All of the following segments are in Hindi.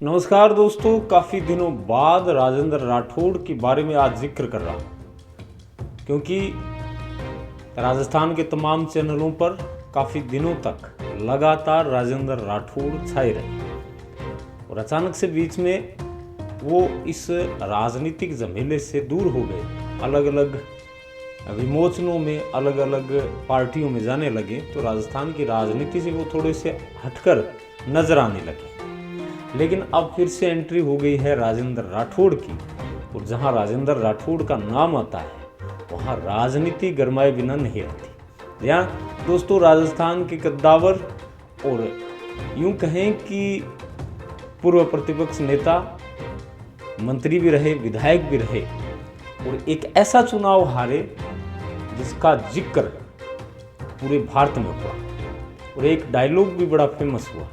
नमस्कार दोस्तों, काफ़ी दिनों बाद राजेंद्र राठौड़ के बारे में आज जिक्र कर रहा हूँ क्योंकि राजस्थान के तमाम चैनलों पर काफ़ी दिनों तक लगातार राजेंद्र राठौड़ छाए रहे और अचानक से बीच में वो इस राजनीतिक झमेले से दूर हो गए। अलग अलग विमोचनों में, अलग अलग पार्टियों में जाने लगे तो राजस्थान की राजनीति से वो थोड़े से हटकर नजर आने लगे। लेकिन अब फिर से एंट्री हो गई है राजेंद्र राठौड़ की, और जहां राजेंद्र राठौड़ का नाम आता है वहां राजनीति गरमाए बिना नहीं रहती। यहाँ दोस्तों राजस्थान के कद्दावर और यूं कहें कि पूर्व प्रतिपक्ष नेता, मंत्री भी रहे, विधायक भी रहे, और एक ऐसा चुनाव हारे जिसका जिक्र पूरे भारत में हुआ, और एक डायलॉग भी बड़ा फेमस हुआ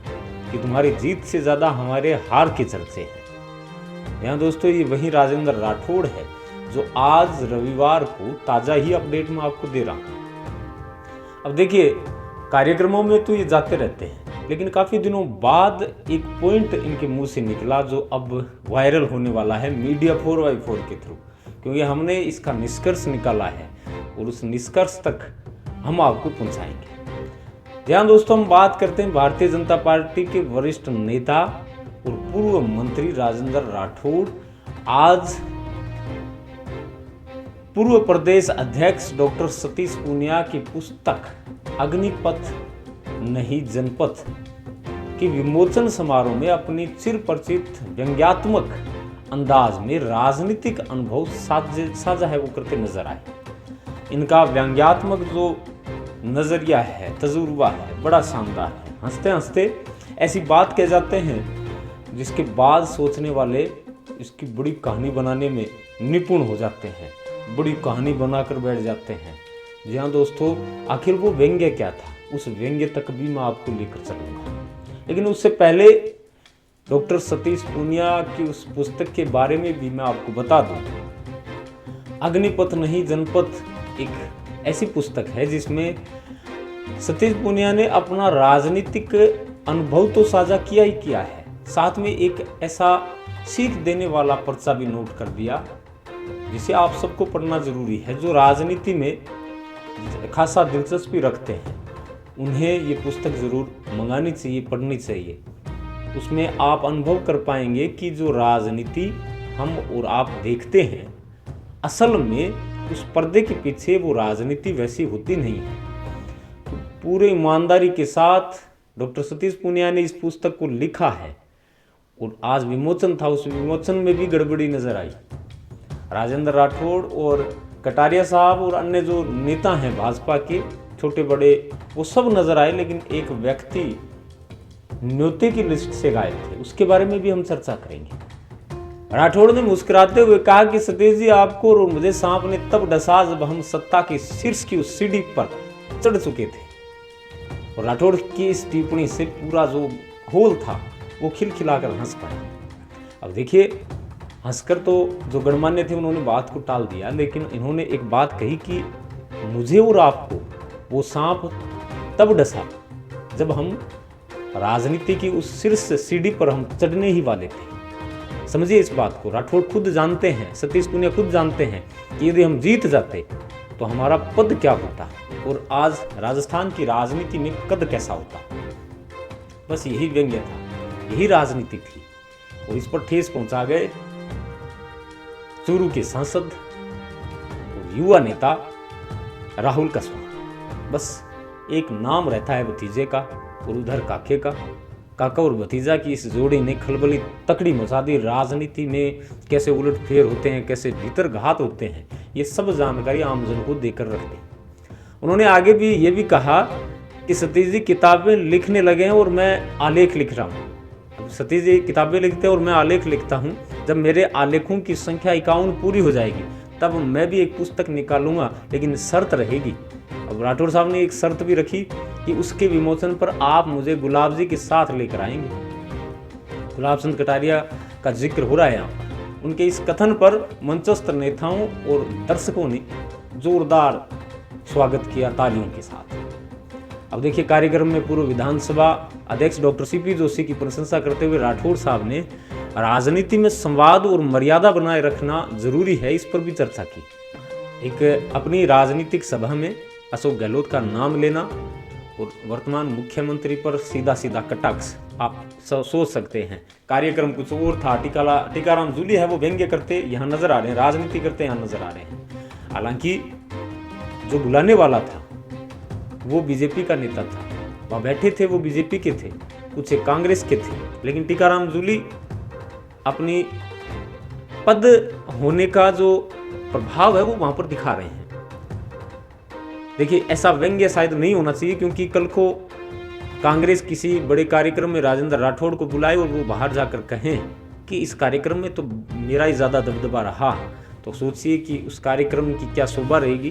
कि तुम्हारी जीत से ज़्यादा हमारे हार के चर्चे हैं। यहाँ दोस्तों ये वही राजेंद्र राठौड़ है जो आज रविवार को ताज़ा ही अपडेट में आपको दे रहा हूँ। अब देखिए, कार्यक्रमों में तो ये जाते रहते हैं, लेकिन काफ़ी दिनों बाद एक पॉइंट इनके मुंह से निकला जो अब वायरल होने वाला है मीडिया 4x4 के थ्रू, क्योंकि हमने इसका निष्कर्ष निकाला है और उस निष्कर्ष तक हम आपको पहुँचाएंगे। यहाँ दोस्तों हम बात करते हैं भारतीय जनता पार्टी के वरिष्ठ नेता और पूर्व मंत्री राजेंद्र राठौड़ आज पूर्व प्रदेश अध्यक्ष डॉक्टर सतीश पूनिया की पुस्तक अग्निपथ नहीं जनपथ के विमोचन समारोह में अपनी चिरपरिचित व्यंग्यात्मक अंदाज में राजनीतिक अनुभव साझा है वो करते नजर आए। इनका व्यंग्यात्मक जो नजरिया है, तजुर्बा है, बड़ा शानदार है। हंसते हंसते ऐसी बात कह जाते हैं जिसके बाद सोचने वाले इसकी बड़ी कहानी बनाने में निपुण हो जाते हैं, बड़ी कहानी बनाकर बैठ जाते हैं। जी हाँ दोस्तों, आखिर वो व्यंग्य क्या था, उस व्यंग्य तक भी मैं आपको लेकर चलूंगा। लेकिन उससे पहले डॉक्टर सतीश पूनिया की उस पुस्तक के बारे में भी मैं आपको बता दूं। अग्निपथ नहीं जनपथ एक ऐसी पुस्तक है जिसमें सतीश पूनिया ने अपना राजनीतिक अनुभव तो साझा किया ही किया है, साथ में एक ऐसा सीख देने वाला पर्चा भी नोट कर दिया जिसे आप सबको पढ़ना जरूरी है। जो राजनीति में खासा दिलचस्पी रखते हैं उन्हें ये पुस्तक जरूर मंगानी चाहिए, पढ़नी चाहिए। उसमें आप अनुभव कर पाएंगे कि जो राजनीति हम और आप देखते हैं असल में उस पर्दे के पीछे वो राजनीति वैसी होती नहीं है। तो पूरे ईमानदारी के साथ डॉक्टर सतीश पूनिया ने इस पुस्तक को लिखा है और आज विमोचन था, उस विमोचन में भी गड़बड़ी नजर आई। राजेंद्र राठौड़ और कटारिया साहब और अन्य जो नेता हैं भाजपा के छोटे बड़े, वो सब नजर आए, लेकिन एक व्यक्ति न्योते की लिस्ट से गायब थे। उसके बारे में भी हम चर्चा करेंगे। राठौड़ ने मुस्कुराते हुए कहा कि सतीश जी, आपको और मुझे सांप ने तब डसा जब हम सत्ता की शीर्ष की उस सीढ़ी पर चढ़ चुके थे। और राठौड़ की इस टिप्पणी से पूरा जो होल था वो खिलखिलाकर हंस पड़ा। अब देखिए, हंसकर तो जो गणमान्य थे उन्होंने बात को टाल दिया, लेकिन इन्होंने एक बात कही कि मुझे और आपको वो सांप तब डसा जब हम राजनीति की उस शीर्ष सीढ़ी पर हम चढ़ने ही वाले थे। समझिए इस बात को। राठौड़ खुद जानते हैं, सतीश पूनिया खुद जानते हैं कि यदि हम जीत जाते तो हमारा पद क्या होता और आज राजस्थान की राजनीति में कद कैसा होता। बस यही व्यंग्य था, यही राजनीति थी, और इस पर ठेस पहुंचा गए चूरू के सांसद और युवा नेता राहुल कसवा। बस एक नाम रहता है भतीजे का और उधर काके का। काका और भतीजा की इस जोड़ी ने खलबली तकड़ी मचा दी। राजनीति में कैसे उलटफेर होते हैं, कैसे भीतर घात होते हैं, ये सब जानकारी आमजन को देकर रख दी। उन्होंने आगे भी ये भी कहा कि सतीश जी किताबें लिखने लगे हैं और मैं आलेख लिख रहा हूँ। सतीश जी किताबें लिखते हैं और मैं आलेख लिखता हूँ। जब मेरे आलेखों की संख्या 51 पूरी हो जाएगी तब मैं भी एक पुस्तक निकालूंगा, लेकिन शर्त रहेगी। अब राठौड़ साहब ने एक शर्त भी रखी कि उसके विमोचन पर आप मुझे गुलाब जी के साथ लेकर आएंगे। गुलाब चंद कटारिया का जिक्र हो रहा है यहाँ पर। उनके इस कथन पर मंचस्थ नेताओं और दर्शकों ने जोरदार स्वागत किया तालियों के साथ। अब देखिए, कार्यक्रम में पूर्व विधानसभा अध्यक्ष डॉक्टर सीपी जोशी की प्रशंसा करते हुए राठौड़ साहब ने राजनीति में संवाद और मर्यादा बनाए रखना जरूरी है, इस पर भी चर्चा की। एक अपनी राजनीतिक सभा में अशोक गहलोत का नाम लेना और वर्तमान मुख्यमंत्री पर सीधा सीधा कटाक्ष, आप सोच सकते हैं। कार्यक्रम कुछ और था। टीकाराम जूली है वो व्यंग्य करते यहाँ नजर आ रहे हैं, राजनीति करते यहाँ नजर आ रहे हैं। हालांकि जो बुलाने वाला था वो बीजेपी का नेता था, वहाँ बैठे थे वो बीजेपी के थे, कुछ कांग्रेस के थे, लेकिन टीकाराम जूली अपनी पद होने का जो प्रभाव है वो वहां पर दिखा रहे हैं। देखिए, ऐसा व्यंग्य शायद नहीं होना चाहिए, क्योंकि कल को कांग्रेस किसी बड़े कार्यक्रम में राजेंद्र राठौड़ को बुलाए और वो बाहर जाकर कहें कि इस कार्यक्रम में तो मेरा ही ज़्यादा दबदबा रहा, तो सोचिए कि उस कार्यक्रम की क्या शोभा रहेगी,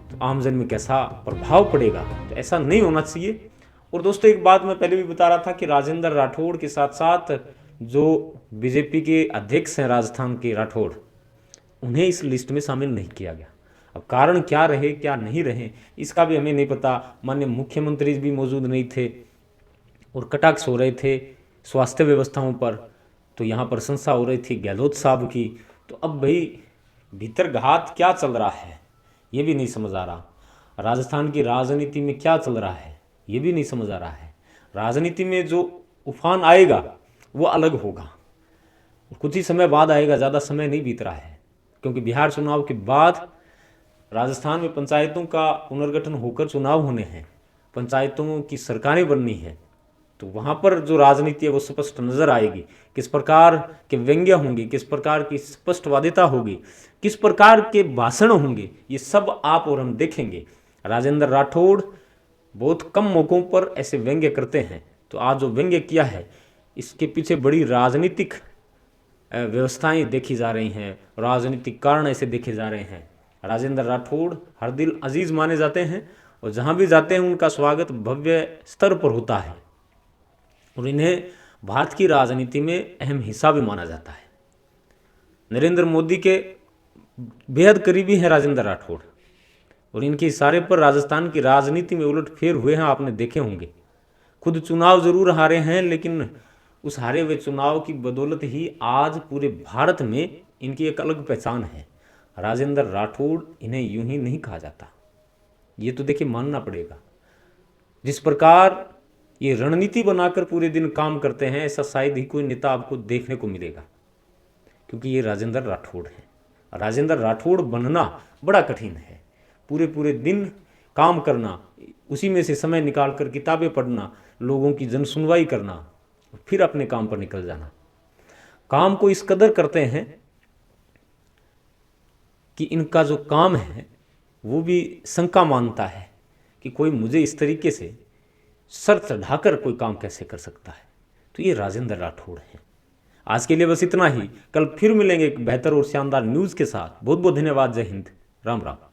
तो आमजन में कैसा प्रभाव पड़ेगा। तो ऐसा नहीं होना चाहिए। और दोस्तों, एक बात मैं पहले भी बता रहा था कि राजेंद्र राठौड़ के साथ साथ जो बीजेपी के अध्यक्ष हैं राजस्थान के राठौड़, उन्हें इस लिस्ट में शामिल नहीं किया गया। अब कारण क्या रहे क्या नहीं रहे इसका भी हमें नहीं पता। माननीय मुख्यमंत्री भी मौजूद नहीं थे और कटाक्ष हो रहे थे स्वास्थ्य व्यवस्थाओं पर, तो यहाँ प्रशंसा हो रही थी गहलोत साहब की। तो अब भाई भीतर घात क्या चल रहा है ये भी नहीं समझ आ रहा। राजस्थान की राजनीति में क्या चल रहा है ये भी नहीं समझ आ रहा है। राजनीति में जो उफान आएगा वो अलग होगा, कुछ ही समय बाद आएगा, ज़्यादा समय नहीं बीत रहा है, क्योंकि बिहार चुनाव के बाद राजस्थान में पंचायतों का पुनर्गठन होकर चुनाव होने हैं, पंचायतों की सरकारें बननी हैं। तो वहाँ पर जो राजनीति है वो स्पष्ट नजर आएगी, किस प्रकार के व्यंग्य होंगे, किस प्रकार की स्पष्टवादिता होगी, किस प्रकार के भाषण होंगे, ये सब आप और हम देखेंगे। राजेंद्र राठौड़ बहुत कम मौकों पर ऐसे व्यंग्य करते हैं, तो आज जो व्यंग्य किया है इसके पीछे बड़ी राजनीतिक व्यवस्थाएं देखी जा रही हैं, राजनीतिक कारण ऐसे देखे जा रहे हैं। राजेंद्र राठौड़ हर दिल अजीज माने जाते हैं और जहाँ भी जाते हैं उनका स्वागत भव्य स्तर पर होता है और इन्हें भारत की राजनीति में अहम हिस्सा भी माना जाता है। नरेंद्र मोदी के बेहद करीबी हैं राजेंद्र राठौड़ और इनके इशारे पर राजस्थान की राजनीति में उलटफेर हुए हैं, आपने देखे होंगे। खुद चुनाव जरूर हारे हैं, लेकिन उस हारे हुए चुनाव की बदौलत ही आज पूरे भारत में इनकी एक अलग पहचान है। राजेंद्र राठौड़ इन्हें यूं ही नहीं कहा जाता, ये तो देखिए मानना पड़ेगा। जिस प्रकार ये रणनीति बनाकर पूरे दिन काम करते हैं, ऐसा शायद ही कोई नेता आपको देखने को मिलेगा, क्योंकि ये राजेंद्र राठौड़ है। राजेंद्र राठौड़ बनना बड़ा कठिन है। पूरे पूरे दिन काम करना, उसी में से समय निकालकर किताबें पढ़ना, लोगों की जनसुनवाई करना, फिर अपने काम पर निकल जाना। काम को इस कदर करते हैं कि इनका जो काम है वो भी शंका मानता है कि कोई मुझे इस तरीके से सर चढ़ाकर कोई काम कैसे कर सकता है। तो ये राजेंद्र राठौड़ हैं। आज के लिए बस इतना ही। कल फिर मिलेंगे एक बेहतर और शानदार न्यूज़ के साथ। बहुत बहुत धन्यवाद। जय हिंद, राम राम।